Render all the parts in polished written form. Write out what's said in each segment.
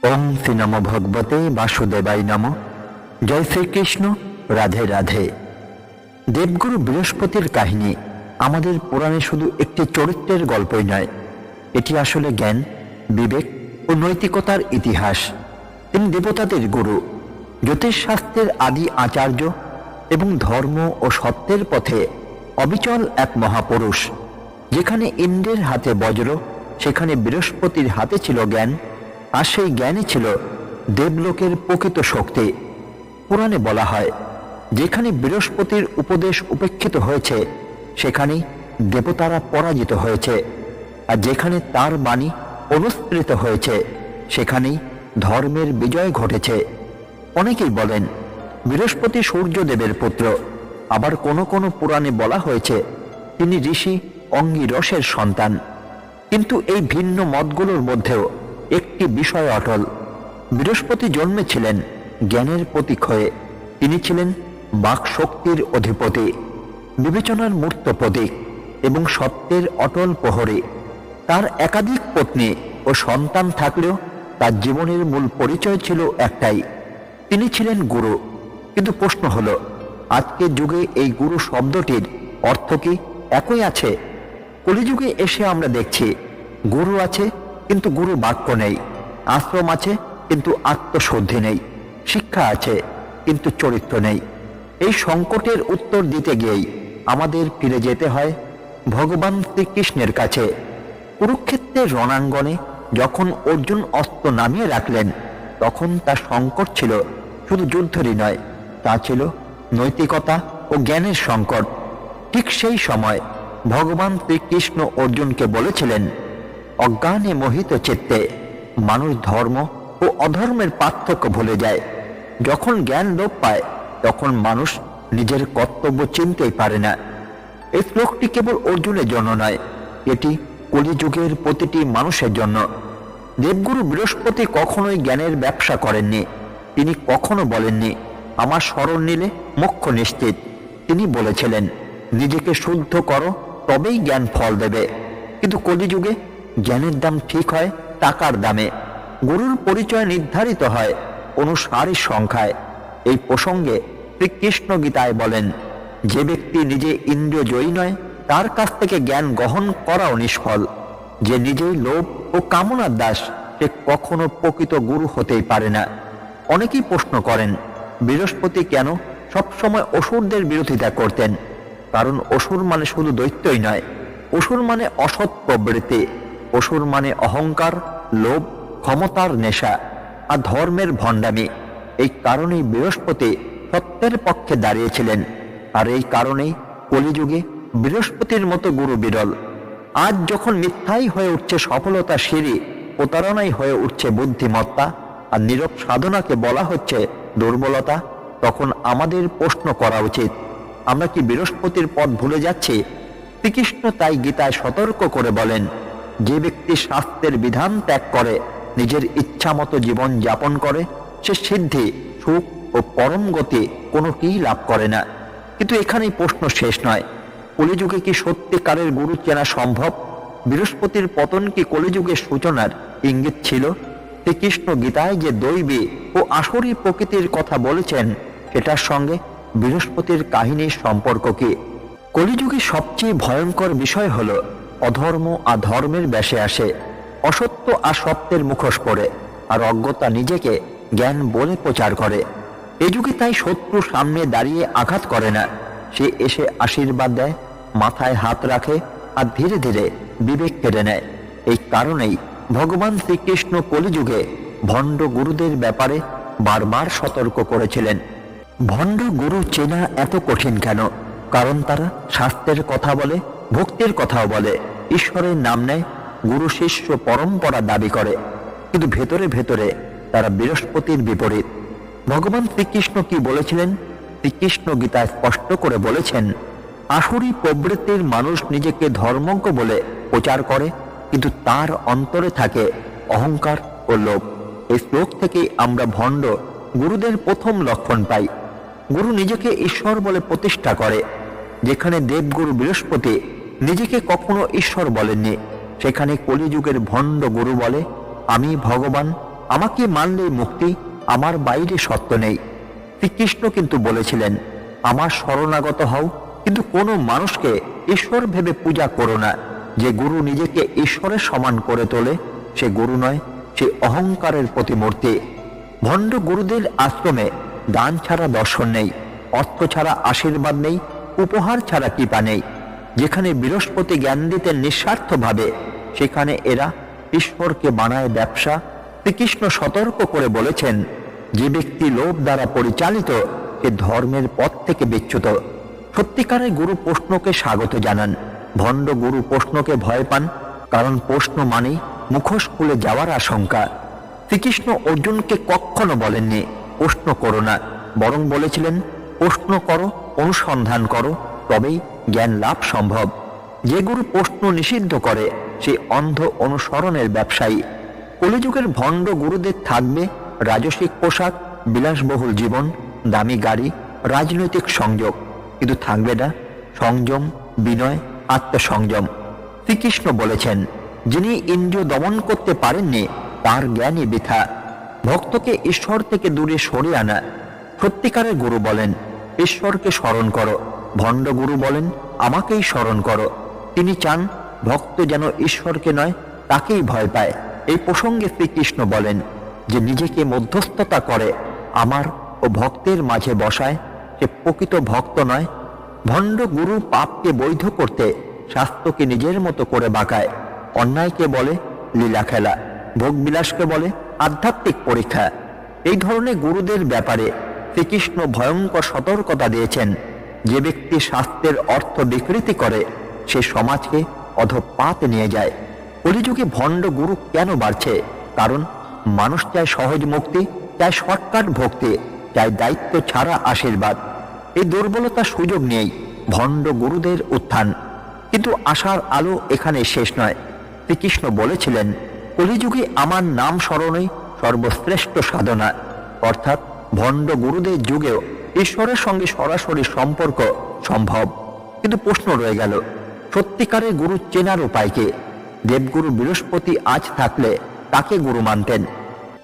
ওম শ্রী নম ভগবতে বাসুদেবায় নম। জয় শ্রীকৃষ্ণ, রাধে রাধে। দেবগুরু বৃহস্পতির কাহিনী আমাদের পুরাণে শুধু একটি চরিত্রের গল্পই নয়, এটি আসলে জ্ঞান, বিবেক ও নৈতিকতার ইতিহাস। তিনি দেবতাদের গুরু, জ্যোতিষশাস্ত্রের আদি আচার্য এবং ধর্ম ও সত্যের পথে অবিচল এক মহাপুরুষ। যেখানে ইন্দ্রের হাতে বজ্র, সেখানে বৃহস্পতির হাতে ছিল জ্ঞান, আর সেই জ্ঞানই ছিল দেবলোকের প্রকৃত শক্তি। পুরাণে বলা হয়, যেখানে বৃহস্পতির উপদেশ উপেক্ষিত হয়েছে সেখানেই দেবতারা পরাজিত হয়েছে, আর যেখানে তার বাণী অনুসৃত হয়েছে সেখানেই ধর্মের বিজয় ঘটেছে। অনেকেই বলেন বৃহস্পতি সূর্যদেবের পুত্র, আবার কোনো কোনো পুরাণে বলা হয়েছে তিনি ঋষি অঙ্গিরসের সন্তান। কিন্তু এই ভিন্ন মতগুলোর মধ্যেও একটি বিষয় অটল, বৃহস্পতি জন্মেছিলেন জ্ঞানের প্রতীক হয়ে। তিনি ছিলেন বাক শক্তির অধিপতি, বিবেচনার মূর্ত প্রতীক এবং সত্যের অটল প্রহরী। তার একাধিক পত্নী ও সন্তান থাকলেও তার জীবনের মূল পরিচয় ছিল একটাই, তিনি ছিলেন গুরু। কিন্তু প্রশ্ন হলো, আজকের যুগে এই গুরু শব্দটির অর্থ কি একই আছে? কলিযুগে এসে আমরা দেখছি গুরু আছে কিন্তু গুরু বাক্য নেই, আশ্রম আছে কিন্তু আত্মশুদ্ধি নেই, শিক্ষা আছে কিন্তু চরিত্র নেই। এই সংকটের উত্তর দিতে গিয়েই আমাদের ফিরে যেতে হয় ভগবান শ্রীকৃষ্ণের কাছে। কুরুক্ষেত্রের রণাঙ্গনে যখন অর্জুন অস্ত্র নামিয়ে রাখলেন, তখন তার সংকট ছিল শুধু যুদ্ধেরই নয়, তা ছিল নৈতিকতা ও জ্ঞানের সংকট। ঠিক সেই সময় ভগবান শ্রীকৃষ্ণ অর্জুনকে বলেছিলেন, অজ্ঞানে মোহিত চিত্তে মানুষ ধর্ম ও অধর্মের পার্থক্য ভুলে যায়। যখন জ্ঞান লোপ পায় তখন মানুষ নিজের কর্তব্য চিনতেই পারে না। এই শ্লোকটি কেবল অর্জুনের জন্য নয়, এটি কলিযুগের প্রতিটি মানুষের জন্য। দেবগুরু বৃহস্পতি কখনোই জ্ঞানের ব্যবসা করেননি। তিনি কখনো বলেননি আমার শরণ নিলে মোক্ষ নিশ্চিত। তিনি বলেছিলেন, নিজেকে শুদ্ধ করো, তবেই জ্ঞান ফল দেবে। কিন্তু কলিযুগে জ্ঞানের দাম ঠিক হয় টাকার দামে, গুরুর পরিচয় নির্ধারিত হয় অনুসারীর সংখ্যায়। এই প্রসঙ্গে শ্রীকৃষ্ণ গীতায় বলেন, যে ব্যক্তি নিজে ইন্দ্রিয় জয়ী নয় তার কাছ থেকে জ্ঞান গ্রহণ করাও নিষ্ফল। যে নিজেই লোভ ও কামনার দাস, সে কখনো প্রকৃত গুরু হতেই পারে না। অনেকেই প্রশ্ন করেন, বৃহস্পতি কেন সবসময় অসুরদের বিরোধিতা করতেন? কারণ অসুর মানে শুধু দৈত্যই নয়, অসুর মানে অসৎ প্রবৃত্তি, অসুর মানে অহংকার, লোভ, ক্ষমতার নেশা আর ধর্মের ভণ্ডামি। এই কারণেই বৃহস্পতি সত্যের পক্ষে দাঁড়িয়েছিলেন, আর এই কারণেই কলিযুগে বৃহস্পতির মতো গুরু বিরল। আজ যখন মিথ্যাই হয়ে উঠছে সফলতা সিঁড়ি, প্রতারণাই হয়ে উঠছে বুদ্ধিমত্তা, আর নীরব সাধনাকে বলা হচ্ছে দুর্বলতা, তখন আমাদের প্রশ্ন করা উচিত, আমরা কি বৃহস্পতির পথ ভুলে যাচ্ছি? শ্রীকৃষ্ণ তাই গীতায় সতর্ক করে বলেন, যে ব্যক্তি শাস্ত্রের বিধান ত্যাগ করে নিজের ইচ্ছা মতো জীবন যাপন করে, সে সিদ্ধি, সুখ ও পরম গতি কোনোটিই লাভ করে না। কিন্তু এখানেই প্রশ্ন শেষ নয়, কলিযুগে কি সত্যিকারের গুরু চেনা সম্ভব? বৃহস্পতির পতন কি কলিযুগের সূচনার ইঙ্গিত ছিল? শ্রীকৃষ্ণ গীতায় যে দৈবী ও আসরী প্রকৃতির কথা বলেছেন, সেটার সঙ্গে বৃহস্পতির কাহিনীর সম্পর্ক কি? কলিযুগে সবচেয়ে ভয়ঙ্কর বিষয় হল অধর্ম আর ধর্মের বেশে আসে, অসত্য আর সত্যের মুখোশ পড়ে, আর অজ্ঞতা নিজেকে জ্ঞান বলে প্রচার করে। এই যুগে তাই শত্রু সামনে দাঁড়িয়ে আঘাত করে না, সে এসে আশীর্বাদ দেয়, মাথায় হাত রাখে আর ধীরে ধীরে বিবেক কেড়ে নেয়। এই কারণেই ভগবান শ্রীকৃষ্ণ কলিযুগে ভণ্ড গুরুদের ব্যাপারে বারবার সতর্ক করেছিলেন। ভণ্ড গুরু চেনা এত কঠিন কেন? কারণ তারা শাস্ত্রের কথা বলে, ভক্তির কথাও বলে, ঈশ্বরের নাম নেয়, গুরু শিষ্য পরম্পরা দাবি করে, কিন্তু ভেতরে ভেতরে তারা বৃহস্পতির বিপরীত। ভগবান শ্রীকৃষ্ণ কি বলেছিলেন? শ্রীকৃষ্ণ গীতায় স্পষ্ট করে বলেছেন, আসুরি প্রবৃত্তির মানুষ নিজেকে ধর্মজ্ঞ বলে প্রচার করে, কিন্তু তার অন্তরে থাকে অহংকার ও লোভ। এই শ্লোক থেকে আমরা ভণ্ড গুরুদের প্রথম লক্ষণ পাই। গুরু নিজেকে ঈশ্বর বলে প্রতিষ্ঠা করে। যেখানে দেবগুরু বৃহস্পতি নিজেকে কখনো ঈশ্বর বলেননি, সেখানে কলিযুগের ভণ্ড গুরু বলে, আমি ভগবান আমাকে মানলে মুক্তি, আমার বাইরে সত্য নেই। শ্রীকৃষ্ণ কিন্তু বলেছিলেন, আমার শরণাগত হও, কিন্তু কোনো মানুষকে ঈশ্বর ভেবে পূজা করো না। যে গুরু নিজেকে ঈশ্বরের সমান করে তোলে সে গুরু নয়, সে অহংকারের প্রতিমূর্তি। ভণ্ড গুরুদের আশ্রমে দান ছাড়া দর্শন নেই, অর্থ ছাড়া আশীর্বাদ নেই, উপহার ছাড়া কৃপা নেই। যেখানে বৃহস্পতি জ্ঞান দিতেন নিঃস্বার্থভাবে, সেখানে এরা ঈশ্বরকে বানায় ব্যবসা। শ্রীকৃষ্ণ সতর্ক করে বলেছেন, যে ব্যক্তি লোভ দ্বারা পরিচালিত সে ধর্মের পথ থেকে বিচ্যুত। সত্যিকারের গুরু প্রশ্নকে স্বাগত জানান, ভণ্ড গুরু প্রশ্নকে ভয় পান, কারণ প্রশ্ন মানেই মুখোশ খুলে যাওয়ার আশঙ্কা। শ্রীকৃষ্ণ অর্জুনকে কখনো বলেননি প্রশ্ন করো না, বরং বলেছিলেন প্রশ্ন করো, অনুসন্ধান করো, তবেই জ্ঞান লাভ সম্ভব। যে গুরু প্রশ্ন নিষিদ্ধ করে সে অন্ধ অনুসরণের ব্যবসায়ী। কলিযুগের ভণ্ড গুরুদের থাকবে রাজসিক পোশাক, বিলাসবহুল জীবন, দামি গাড়ি, রাজনৈতিক সংযোগ, কিন্তু থাকবে না সংযম, বিনয়, আত্মসংযম। শ্রীকৃষ্ণ বলেছেন, যিনি ইন্দ্রিয় দমন করতে পারেননি তার জ্ঞানই বৃথা। ভক্তকে ঈশ্বর থেকে দূরে সরিয়ে আনা। সত্যিকারের গুরু বলেন, ঈশ্বরকে স্মরণ করো। ভণ্ড গুরু বলেন, আমাকেই স্মরণ করো। তিনি চান ভক্ত যেন ঈশ্বরকে নয়, তাকেই ভয় পায়। এই প্রসঙ্গে শ্রীকৃষ্ণ বলেন, যে নিজেকে মধ্যস্থতা করে আমার ও ভক্তের মাঝে বসায় সে প্রকৃত ভক্ত নয়। ভণ্ড গুরু পাপকে বৈধ করতে শাস্ত্রকে নিজের মতো করে বাঁকায়। অন্যায়কে বলে লীলা খেলা, ভোগবিলাসকে বলে আধ্যাত্মিক পরীক্ষা। এই ধরনের গুরুদের ব্যাপারে শ্রীকৃষ্ণ ভয়ঙ্কর সতর্কতা দিয়েছেন। যে ব্যক্তি শাস্ত্রের অর্থ বিকৃতি করে সে সমাজকে অধঃপাতে নিয়ে যায়। কলিযুগে ভণ্ড গুরু কেন বাড়ছে? কারণ মানুষ চায় সহজ মুক্তি, চায় শর্টকাট ভক্তি, চায় দায়িত্ব ছাড়া আশীর্বাদ। এই দুর্বলতার সুযোগ নিয়েই ভণ্ড গুরুদের উত্থান। কিন্তু আশার আলো এখানে শেষ নয়। শ্রীকৃষ্ণ বলেছিলেন, কলিযুগে আমার নাম স্মরণই সর্বশ্রেষ্ঠ সাধনা। অর্থাৎ ভণ্ড গুরুদের যুগেও ঈশ্বরের সঙ্গে সরাসরি সম্পর্ক সম্ভব। কিন্তু প্রশ্ন রয়ে গেল, সত্যিকারের গুরু চেনার উপায় কি? দেবগুরু বৃহস্পতি আজ থাকলে তাকে গুরু মানতেন।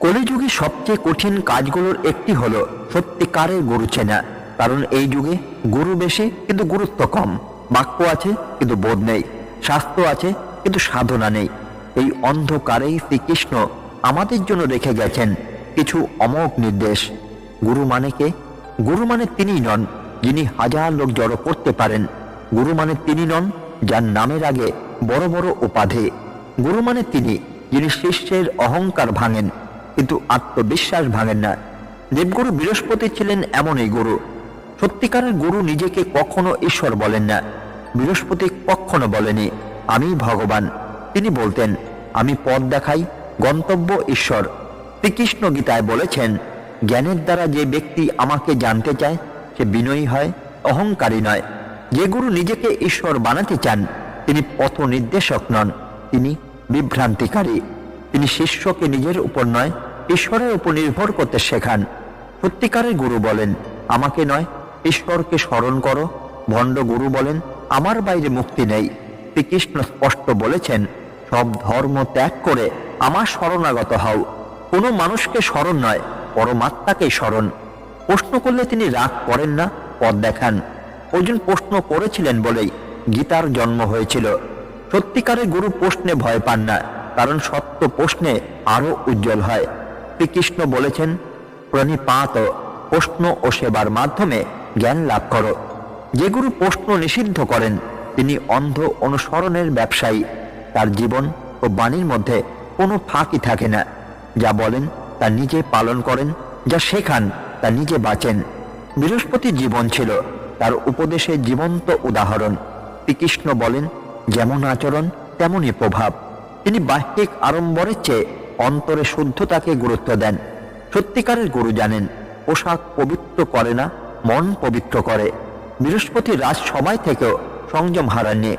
কলিযুগে সবচেয়ে কঠিন কাজগুলোর একটি হলো সত্যিকারের গুরু চেনা। কারণ এই যুগে গুরু বেশি কিন্তু গুরুত্ব কম। বাক্য আছে কিন্তু বোধ নেই, শাস্ত্র আছে কিন্তু সাধনা নেই। এই অন্ধকারেই শ্রীকৃষ্ণ আমাদের জন্য রেখে গেছেন কিছু অমোঘ নির্দেশ। গুরু মানে কে? গুরু মানে তিনি নন যিনি হাজার লোক জড়ো করতে পারেন। গুরু মানে তিনি নন যার নামের আগে বড় বড় উপাধি। গুরু মানে তিনি যিনি শিষ্যের অহংকার ভাঙেন কিন্তু আত্মবিশ্বাস ভাঙেন না। দেবগুরু বৃহস্পতি ছিলেন এমনই গুরু। সত্যিকারের গুরু নিজেকে কখনো ঈশ্বর বলেন না। বৃহস্পতি কখনো বলেনি আমি ভগবান। তিনি বলতেন, আমি পথ দেখাই, গন্তব্য ঈশ্বর। শ্রীকৃষ্ণ গীতায় বলেছেন, জ্ঞানের দ্বারা যে ব্যক্তি আমাকে জানতে চায় সে বিনয়ী হয়, অহংকারী নয়। যে গুরু নিজেকে ঈশ্বর বানাতে চান তিনি পথ নির্দেশক নন, তিনি বিভ্রান্তিকারী। তিনি শিষ্যকে নিজের উপর নয় ঈশ্বরের উপর নির্ভর করতে শেখান। সত্যিকারের গুরু বলেন, আমাকে নয় ঈশ্বরকে স্মরণ করো। ভণ্ড গুরু বলেন, আমার বাইরে মুক্তি নেই। শ্রীকৃষ্ণ স্পষ্ট বলেছেন, সব ধর্ম ত্যাগ করে আমার শরণাগত হও। কোনো মানুষকে স্মরণ নয়, পরমাত্মাকেই স্মরণ। প্রশ্ন করলে তিনি রাগ করেন না, পথ দেখান। অর্জুন প্রশ্ন করেছিলেন বলেই গীতার জন্ম হয়েছিল। সত্যিকারের গুরু প্রশ্নে ভয় পান না, কারণ সত্য প্রশ্নে আরো উজ্জ্বল হয়। শ্রীকৃষ্ণ বলেছেন, প্রণিপাত, প্রশ্ন ও সেবার মাধ্যমে জ্ঞান লাভ করো। যে গুরু প্রশ্ন নিষিদ্ধ করেন তিনি অন্ধ অনুসরণের ব্যবসায়ী। তার জীবন ও বাণীর মধ্যে কোনো ফাঁকি থাকে না। যা বলেন তা নিজে পালন করেন, যা শেখান তা নিজে বাঁচেন। বৃহস্পতি জীবন ছিল তার উপদেশের জীবন্ত উদাহরণ। শ্রীকৃষ্ণ বলেন, যেমন আচরণ তেমনই প্রভাব। তিনি বাহ্যিক আড়ম্বরের চেয়ে অন্তরে শুদ্ধতাকে গুরুত্ব দেন। সত্যিকারের গুরু জানেন, পোশাক পবিত্র করে না, মন পবিত্র করে। বৃহস্পতি রাজসভায় থেকেও সংযম হারাননি।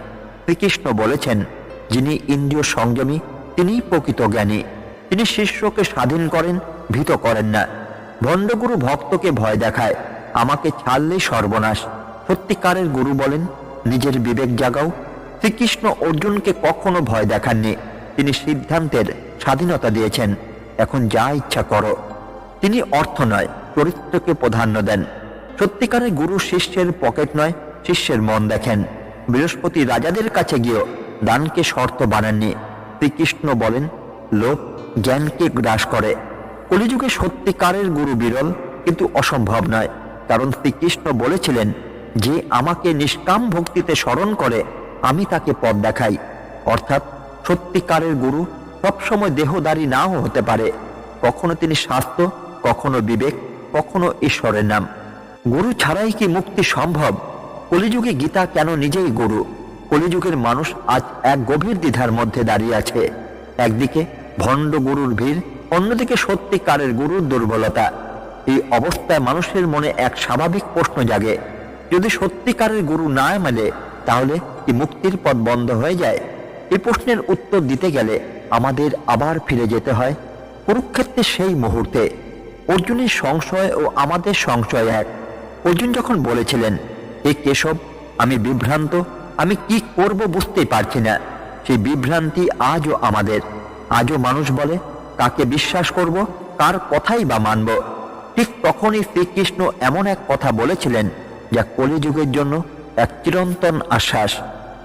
শ্রীকৃষ্ণ বলেছেন, যিনি ইন্দ্রিয় সংযমী তিনিই প্রকৃত জ্ঞানী। তিনি শিষ্যকে স্বাধীন করেন, ভীত করেন না। ভণ্ডগুরু ভক্তকে ভয় দেখায়, আমাকে ছাড়লেই সর্বনাশ। সত্যিকারের গুরু বলেন, নিজের বিবেক জাগাও। শ্রীকৃষ্ণ অর্জুনকে কখনো ভয় দেখাননি, তিনি সিদ্ধান্তের স্বাধীনতা দিয়েছেন। এখন যা ইচ্ছা করো। তিনি অর্থ নয়, চরিত্রকে প্রাধান্য দেন। সত্যিকারের গুরু শিষ্যের পকেট নয়, শিষ্যের মন দেখেন। বৃহস্পতি রাজাদের কাছে গিয়েও দানকে শর্ত বানাননি। শ্রীকৃষ্ণ বলেন, লোভ জ্ঞানকে গ্রাস করে। কলিযুগে সত্যিকারের গুরু বিরল, কিন্তু অসম্ভব নয়। কারণ শ্রীকৃষ্ণ বলেছিলেন, যে আমাকে নিষ্কাম ভক্তিতে স্মরণ করে আমি তাকে পথ দেখাই। অর্থাৎ সত্যিকারের গুরু সবসময় দেহধারী নাও হতে পারে। কখনো তিনি শাস্ত্র, কখনো বিবেক, কখনো ঈশ্বরের নাম। গুরু ছাড়াই কি মুক্তি সম্ভব? কলিযুগে গীতা কেন নিজেই গুরু? কলিযুগের মানুষ আজ এক গভীর দ্বিধার মধ্যে দাঁড়িয়ে আছে। একদিকে ভণ্ড গুরুর ভিড়, অন্যদিকে সত্যিকারের গুরুর দুর্বলতা। এই অবস্থায় মানুষের মনে এক স্বাভাবিক প্রশ্ন জাগে, যদি সত্যিকারের গুরু না মেলে তাহলে কি মুক্তির পথ বন্ধ হয়ে যায়? এই প্রশ্নের উত্তর দিতে গেলে আমাদের আবার ফিরে যেতে হয় কুরুক্ষেত্রের সেই মুহূর্তে। অর্জুনের সংশয় ও আমাদের সংশয় এক। অর্জুন যখন বলেছিলেন, হে কেশব, আমি বিভ্রান্ত, আমি কি করব বুঝতেই পারছি না, সেই বিভ্রান্তি আজও আমাদের। আজও মানুষ বলে, কাকে বিশ্বাস করব, কার কথাই বা মানব। ঠিক তখনই শ্রীকৃষ্ণ এমন এক কথা বলেছিলেন যা কলিযুগের জন্য এক চিরন্তন আশ্বাস।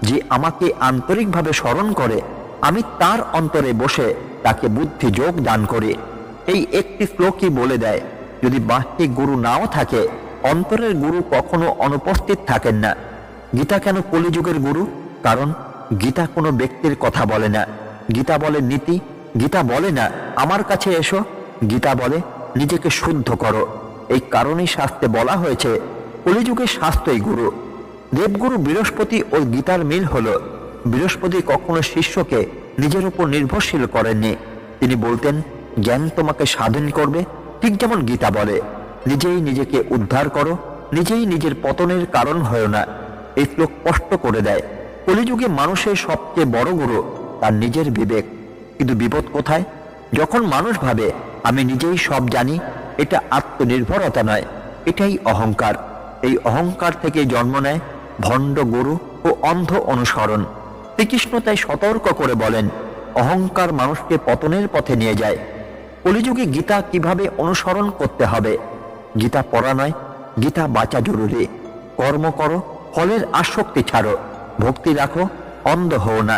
যে আমাকে আন্তরিকভাবে স্মরণ করে আমি তার অন্তরে বসে তাকে বুদ্ধি যোগ দান করি। এই একটি শ্লোকই বলে দেয়, যদি বাহ্যিক গুরু নাও থাকে, অন্তরের গুরু কখনো অনুপস্থিত থাকেন না। গীতা কেন কলিযুগের গুরু? কারণ গীতা কোনো ব্যক্তির কথা বলে না। গীতা বলে নীতি। গীতা বলে না আমার কাছে এসো। গীতা বলে নিজেকে শুদ্ধ করো। এই কারণেই শাস্ত্রে বলা হয়েছে কলিযুগের শাস্ত্রই গুরু। দেবগুরু বৃহস্পতি ও গীতার মিল হলো, বৃহস্পতি কখনো শিষ্যকে নিজের উপর নির্ভরশীল করেননি। তিনি বলতেন, জ্ঞান তোমাকে স্বাধীন করবে। ঠিক যেমন গীতা বলে, নিজেই নিজেকে উদ্ধার করো, নিজেই নিজের পতনের কারণ হয় না। এই শ্লোক স্পষ্ট করে দেয়, কলিযুগে মানুষের সবচেয়ে বড় গুরু তার নিজের বিবেক। কিন্তু বিপদ কোথায়? যখন মানুষ ভাবে আমি নিজেই সব জানি। এটা আত্মনির্ভরতা নয়, এটাই অহংকার। এই অহংকার থেকে জন্ম নেয় ভণ্ড গুরু ও অন্ধ অনুসরণ। শ্রীকৃষ্ণ তাই সতর্ক করে বলেন, অহংকার মানুষকে পতনের পথে নিয়ে যায়। কলিযুগে গীতা কিভাবে অনুসরণ করতে হবে? গীতা পড়া নয়, গীতা বাঁচা জরুরি। কর্ম করো, ফলের আসক্তি ছাড়ো, ভক্তি রাখো, অন্ধ হও না।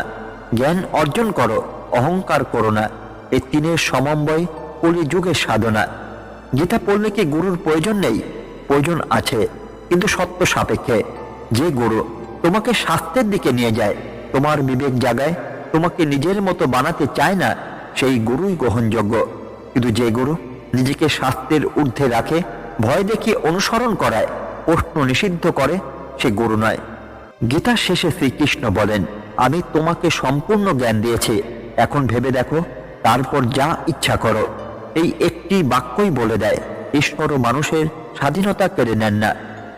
জ্ঞান অর্জন করো, অহংকার করো না। এই তিনের সমন্বয় কলিযুগের সাধনা। গীতা পড়লে কি গুরুর প্রয়োজন নেই? প্রয়োজন আছে, কিন্তু সত্য সাপেক্ষে। যে গুরু তোমাকে শাস্ত্রের দিকে নিয়ে যায়, তোমার বিবেক জাগায়, তোমাকে নিজের মতো বানাতে চায় না, সেই গুরুই গ্রহণযোগ্য। কিন্তু যে গুরু নিজেকে শাস্ত্রের ঊর্ধ্বে রাখে, ভয় দেখিয়ে অনুসরণ করায়, প্রশ্ন নিষিদ্ধ করে, সে গুরু নয়। গীতার শেষে শ্রীকৃষ্ণ বলেন, আমি তোমাকে সম্পূর্ণ জ্ঞান দিয়েছি, এখন ভেবে দেখো, তারপর যা ইচ্ছা করো। এই একটি বাক্যই বলে দেয়, ঈশ্বর ও মানুষের স্বাধীনতা কেড়ে নেন না।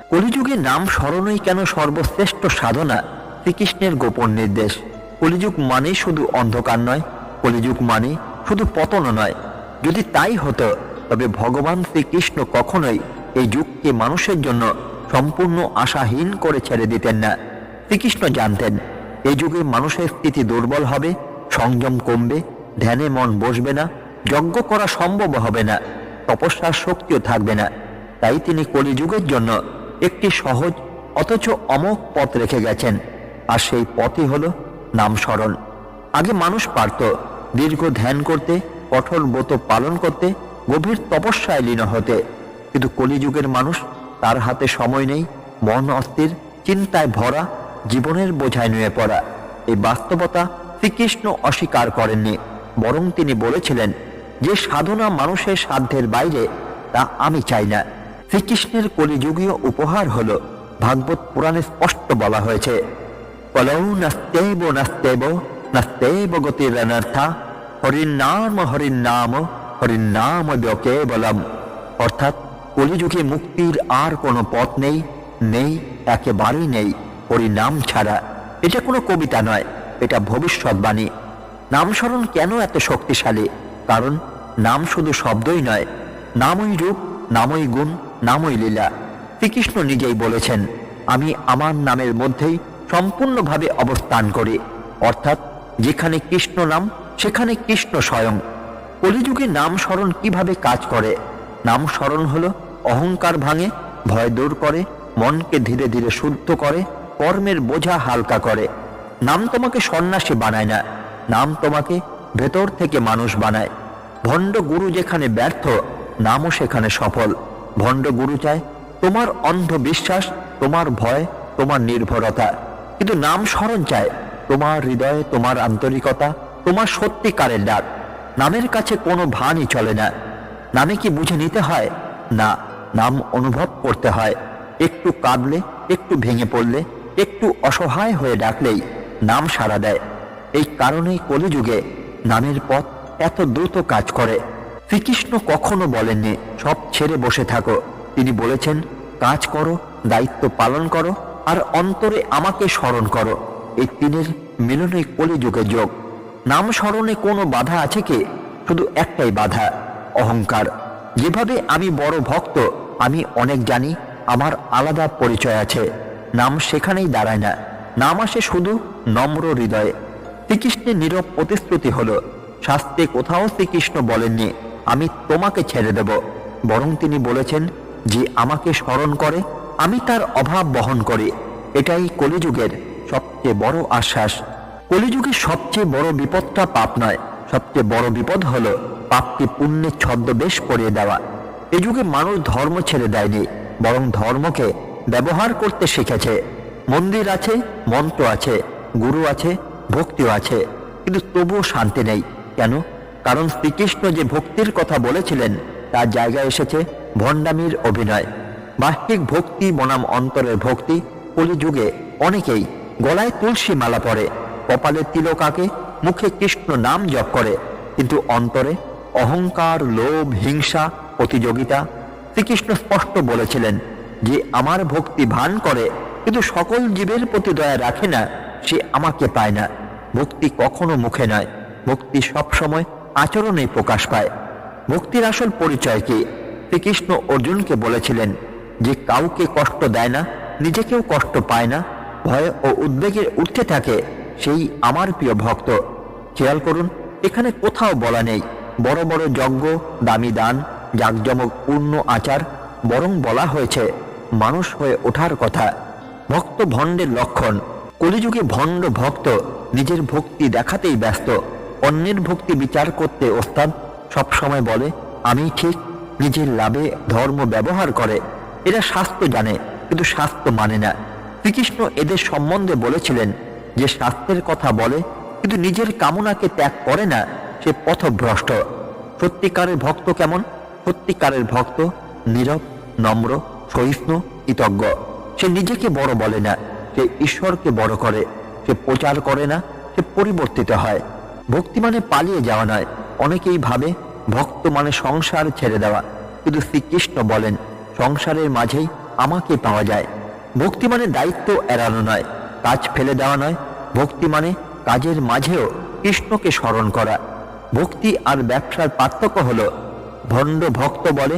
কলিযুগে নাম স্মরণই কেন সর্বশ্রেষ্ঠ সাধনা? শ্রীকৃষ্ণের গোপন নির্দেশ। কলিযুগ মানে শুধু অন্ধকার নয়, কলিযুগ মানে শুধু পতন নয়। যদি তাই হতো তবে ভগবান শ্রীকৃষ্ণ কখনোই এই যুগকে মানুষের জন্য সম্পূর্ণ আশাহীন করে ছেড়ে দিতেন না। শ্রীকৃষ্ণ জানতেন এই যুগে মানুষের স্থিতি দুর্বল হবে, সংযম কমবে, ধ্যানে মন বসবে না, যজ্ঞ করা সম্ভব হবে না, তপস্যার শক্তিও থাকবে না। তাই তিনি কলিযুগের জন্য একটি সহজ অথচ অমোঘ পথ রেখে গেছেন। আর সেই পথই হলো নাম স্মরণ। আগে মানুষ পারত দীর্ঘ ধ্যান করতে, কঠোর ব্রত পালন করতে, গভীর তপস্যায় লীন হতে। কিন্তু কলিযুগের মানুষ, তার হাতে সময় নেই, মন অস্থির, চিন্তায় ভরা, জীবনের বোঝায় নুয়ে পড়া। এই বাস্তবতা শ্রীকৃষ্ণ অস্বীকার করেননি, বরং তিনি বলেছিলেন, যে সাধনা মানুষের সাধ্যের বাইরে, তা আমি চাই না। শ্রীকৃষ্ণের কলিযুগীয় উপহার হল ভাগবত পুরাণে স্পষ্ট বলা হয়েছে, কলৌ নাস্তেব নাস্তেব নাস্তেব গতিরনর্থা হরিনাম হরিনাম হরিনাম কেবলম। অর্থাৎ কলিযুগে মুক্তির আর কোনো পথ নেই, নেই, একেবারেই নেই, হরিনাম ছাড়া। এটা কোনো কবিতা নয়, এটা ভবিষ্যৎবাণী। নামস্মরণ কেন এত শক্তিশালী? কারণ নাম শুধু শব্দই নয়, নামই রূপ, নামই গুণ, নামই লীলা। শ্রীকৃষ্ণ নিজেই বলেছেন, আমি আমার নামের মধ্যেই সম্পূর্ণভাবে অবস্থান করি। অর্থাৎ যেখানে কৃষ্ণ নাম, সেখানে কৃষ্ণ স্বয়ং। কলিযুগে নাম স্মরণ কিভাবে কাজ করে? নাম স্মরণ হলো অহংকার ভাঙে, ভয় দূর করে, মনকে ধীরে ধীরে শুদ্ধ করে, কর্মের বোঝা হালকা করে। নাম তোমাকে সন্ন্যাসী বানায় না, নাম তোমাকে ভেতর থেকে মানুষ বানায়। ভণ্ড গুরু যেখানে ব্যর্থ, নামও সেখানে সফল। ভণ্ড গুরু চায় তোমার অন্ধ বিশ্বাস, তোমার ভয়, তোমার নির্ভরতা, কিন্তু নাম স্মরণ চায় তোমার হৃদয়ে, তোমার আন্তরিকতা, তোমার সত্যিকারের ডাক। নামের কাছে কোনো ভানই চলে না। নামে কি বুঝে নিতে হয়? না, নাম অনুভব করতে হয়। একটু কাঁদলে, একটু ভেঙে পড়লে, একটু অসহায় হয়ে ডাকলেই নাম সাড়া দেয়। এই কারণেই কলিযুগে নামের পথ এত দ্রুত কাজ করে। শ্রীকৃষ্ণ কখনো বলেননি সব ছেড়ে বসে থাকো। তিনি বলেছেন কাজ করো, দায়িত্ব পালন করো, আর অন্তরে আমাকে স্মরণ করো। এই তিনের মিলনই কলিযুগের যোগ। নাম স্মরণে কোনো বাধা আছে কি? শুধু একটাই বাধা, অহংকার। যেভাবে আমি বড় ভক্ত, আমি অনেক জানি, আমার আলাদা পরিচয় আছে, নাম সেখানেই দাঁড়ায় না। নাম আসে শুধু নম্র হৃদয়ে। শ্রীকৃষ্ণের নীরব প্রতিশ্রুতি হলো, শাস্ত্রে কোথাও শ্রীকৃষ্ণ বলেননি আমি তোমাকে ছেড়ে দেব, বরং তিনি বলেছেন যে আমাকে স্মরণ করে আমি তার অভাব বহন করি। এটাই কলিযুগের সবচেয়ে বড় আশ্বাস। কলিযুগের সবচেয়ে বড় বিপদটা পাপ নয়, সবচেয়ে বড় বিপদ হলো পাপকে পুণ্যের ছদ্মবেশ পরিয়ে দেওয়া। এ যুগে মানুষ ধর্ম ছেড়ে দেয়নি, বরং ধর্মকে ব্যবহার করতে শিখেছে। মন্দির আছে, মন্ত্র আছে, গুরু আছে, ভক্তিও আছে, কিন্তু তবুও শান্তি নেই। কেন? কারণ শ্রীকৃষ্ণ যে ভক্তির কথা বলেছিলেন তার জায়গায় এসেছে ভণ্ডামির অভিনয়। বাহ্যিক ভক্তি বনাম অন্তরের ভক্তি। কলিযুগে অনেকেই গলায় তুলসী মালা পরে, কপালে তিলক আঁকে, মুখে কৃষ্ণ নাম জপ করে, কিন্তু অন্তরে অহংকার, লোভ, হিংসা, প্রতিযোগিতা। শ্রীকৃষ্ণ স্পষ্ট বলেছিলেন যে আমার ভক্তি ভান করে কিন্তু সকল জীবের প্রতি দয়া রাখে না, সে আমাকে পায় না। ভক্তি কখনো মুখে নয়, ভক্তি সবসময় আচরণেই প্রকাশ পায়। ভক্তির আসল পরিচয় কি? শ্রীকৃষ্ণ অর্জুনকে বলেছিলেন যে কাউকে কষ্ট দেয় না, নিজেকেও কষ্ট পায় না, ভয় ও উদ্বেগের উঠতে থাকে, সেই আমার প্রিয় ভক্ত। খেয়াল করুন, এখানে কোথাও বলা নেই বড় বড় যজ্ঞ, দামি দান, জাঁকজমক পূর্ণ আচার, বরং বলা হয়েছে মানুষ হয়ে ওঠার কথা। ভক্ত ভণ্ডের লক্ষণ। কলিযুগে ভণ্ড ভক্ত নিজের ভক্তি দেখাতেই ব্যস্ত, অন্যের ভক্তি বিচার করতে ওস্তাদ। সবসময় বলে আমি ঠিক, নিজের লাভে ধর্ম ব্যবহার করে। এরা শাস্ত্র জানে কিন্তু শাস্ত্র মানে না। শ্রীকৃষ্ণ এদের সম্বন্ধে বলেছিলেন যে শাস্ত্রের কথা বলে কিন্তু নিজের কামনাকে ত্যাগ করে না, সে পথভ্রষ্ট। সত্যিকারের ভক্ত কেমন? সত্যিকারের ভক্ত নীরব, নম্র, সহিষ্ণু, কৃতজ্ঞ। সে নিজেকে বড় বলে না, সে ঈশ্বরকে বড় করে। সে প্রচার করে না, সে পরিবর্তিত হয়। ভক্তি মানে পালিয়ে যাওয়া নয়। অনেকেই ভাবে ভক্ত মানে সংসার ছেড়ে দেওয়া, কিন্তু শ্রীকৃষ্ণ বলেন সংসারের মাঝেই আমাকে পাওয়া যায়। ভক্তি মানে দায়িত্ব এড়ানো নয়, কাজ ফেলে দেওয়া নয়। ভক্তি মানে কাজের মাঝেও কৃষ্ণকে স্মরণ করা। ভক্তি আর ব্যবসার পার্থক্য হলো ভণ্ড ভক্ত বলে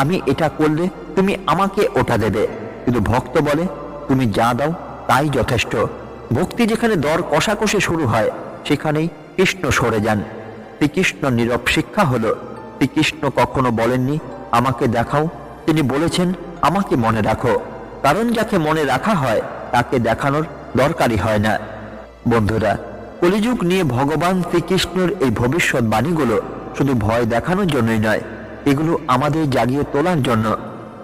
আমি এটা করলে তুমি আমাকে ওটা দেবে, কিন্তু ভক্ত বলে তুমি যা দাও তাই যথেষ্ট। ভক্তি যেখানে দর কষাকষি শুরু হয় সেখানেই কৃষ্ণ সরে যান। শ্রীকৃষ্ণ নীরব শিক্ষা হলো, শ্রীকৃষ্ণ কখনো বলেননি আমাকে দেখাও, তিনি বলেছেন আমাকে মনে রাখো। কারণ যাকে মনে রাখা হয় তাকে দেখানোর দরকারই হয় না। বন্ধুরা, কলিযুগ নিয়ে ভগবান শ্রীকৃষ্ণের এই ভবিষ্যৎবাণীগুলো শুধু ভয় দেখানোর জন্যই নয়, এগুলো আমাদের জাগিয়ে তোলার জন্য।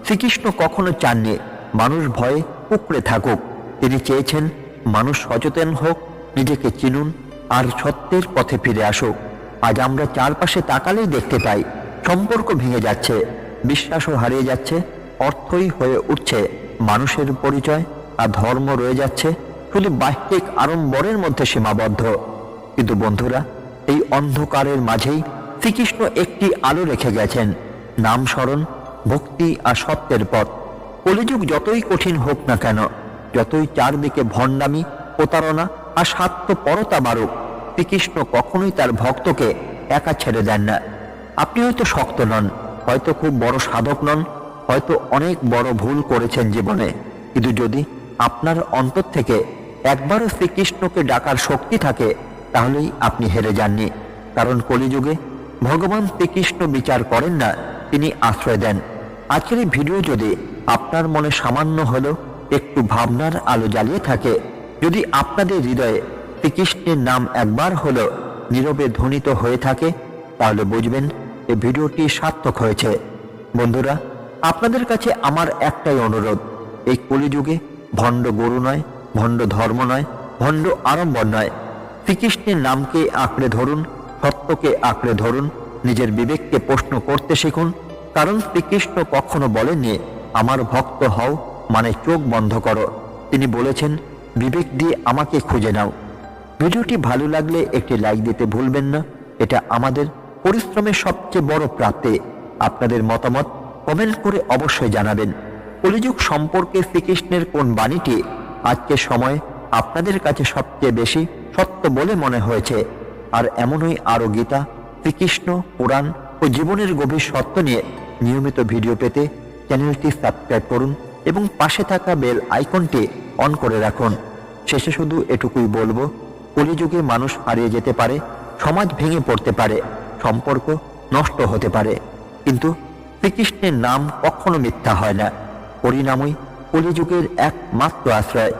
শ্রীকৃষ্ণ কখনো চাননি মানুষ ভয়ে কুঁকড়ে থাকুক। তিনি চেয়েছেন মানুষ সচেতন হোক, নিজেকে চিনুন, আর সত্যের পথে ফিরে আসুক। আজ আমরা চারপাশে তাকালেই দেখতে পাই সম্পর্ক ভেঙে যাচ্ছে, বিশ্বাসও হারিয়ে যাচ্ছে, অর্থই হয়ে উঠছে মানুষের পরিচয়, আর ধর্ম রয়ে যাচ্ছে শুধু বাহ্যিক আড়ম্বরের মধ্যে সীমাবদ্ধ। কিন্তু বন্ধুরা, এই অন্ধকারের মাঝেই শ্রীকৃষ্ণ একটি আলো রেখে গেছেন, নাম স্মরণ, ভক্তি আর সত্যের পথ। কলিযুগ যতই কঠিন হোক না কেন, যতই চারদিকে ভণ্ডামি, প্রতারণা আর স্বার্থপরতা বাড়ুক, শ্রীকৃষ্ণ কখনোই তার ভক্তকে একা ছেড়ে দেন না। আপনি হয়তো শক্ত নন, হয়তো খুব বড় সাধক নন, হয়তো অনেক বড় ভুল করেছেন জীবনে, কিন্তু যদি আপনার অন্তর থেকে একবারও শ্রীকৃষ্ণকে ডাকার শক্তি থাকে তাহলেই আপনি হেরে যাননি। কারণ কলিযুগে ভগবান শ্রীকৃষ্ণ বিচার করেন না, তিনি আশ্রয় দেন। আজকের এই ভিডিও যদি আপনার মনে সামান্য হলেও একটু ভাবনার আলো জ্বালিয়ে থাকে, যদি আপনাদের হৃদয়ে শ্রীকৃষ্ণের নাম একবার হলেও নীরবে ধ্বনিত হয়ে থাকে, তাহলে বুঝবেন এই ভিডিওটি সার্থক হয়েছে। বন্ধুরা, আপনাদের কাছে আমার একটাই অনুরোধ, এই কলিযুগে ভণ্ড গুরু নয়, ভণ্ড ধর্ম নয়, ভণ্ড আড়ম্বর নয়, শ্রীকৃষ্ণের নামকে আঁকড়ে ধরুন, সত্যকে আঁকড়ে ধরুন, নিজের বিবেককে প্রশ্ন করতে শিখুন। কারণ শ্রীকৃষ্ণ কখনো বলেননি আমার ভক্ত হও মানে চোখ বন্ধ করো। তিনি বলেছেন বিবেক দিয়ে আমাকে খুঁজে নাও। ভিডিওটি ভালো লাগলে একটি লাইক দিতে ভুলবেন না, এটা আমাদের পরিশ্রমের সবচেয়ে বড় প্রাপ্তি। আপনাদের মতামত কমেন্ট করে অবশ্যই জানাবেন। কলিযুগ সম্পর্কে শ্রীকৃষ্ণের কোন বাণীটি আজকের সময়ে আপনাদের কাছে সবচেয়ে বেশি সত্য বলে মনে হয়েছে? আর এমনই আরও গীতা, শ্রীকৃষ্ণ, পুরাণ ও জীবনের গভীর সত্য নিয়ে নিয়মিত ভিডিও পেতে চ্যানেলটি সাবস্ক্রাইব করুন এবং পাশে থাকা বেল আইকনটি অন করে রাখুন। শেষে শুধু এটুকুই বলবো, কলিযুগে মানুষ হারিয়ে যেতে পারে, সমাজ ভেঙে পড়তে পারে, সম্পর্ক নষ্ট হতে পারে, কিন্তু শ্রীকৃষ্ণের নাম কখনো মিথ্যা হয় না। হরিনামই কলিযুগের একমাত্র আশ্রয়।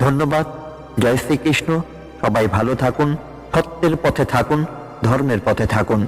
ধন্যবাদ। জয় শ্রীকৃষ্ণ। সবাই ভালো থাকুন, সত্যের পথে থাকুন, ধর্মের পথে থাকুন।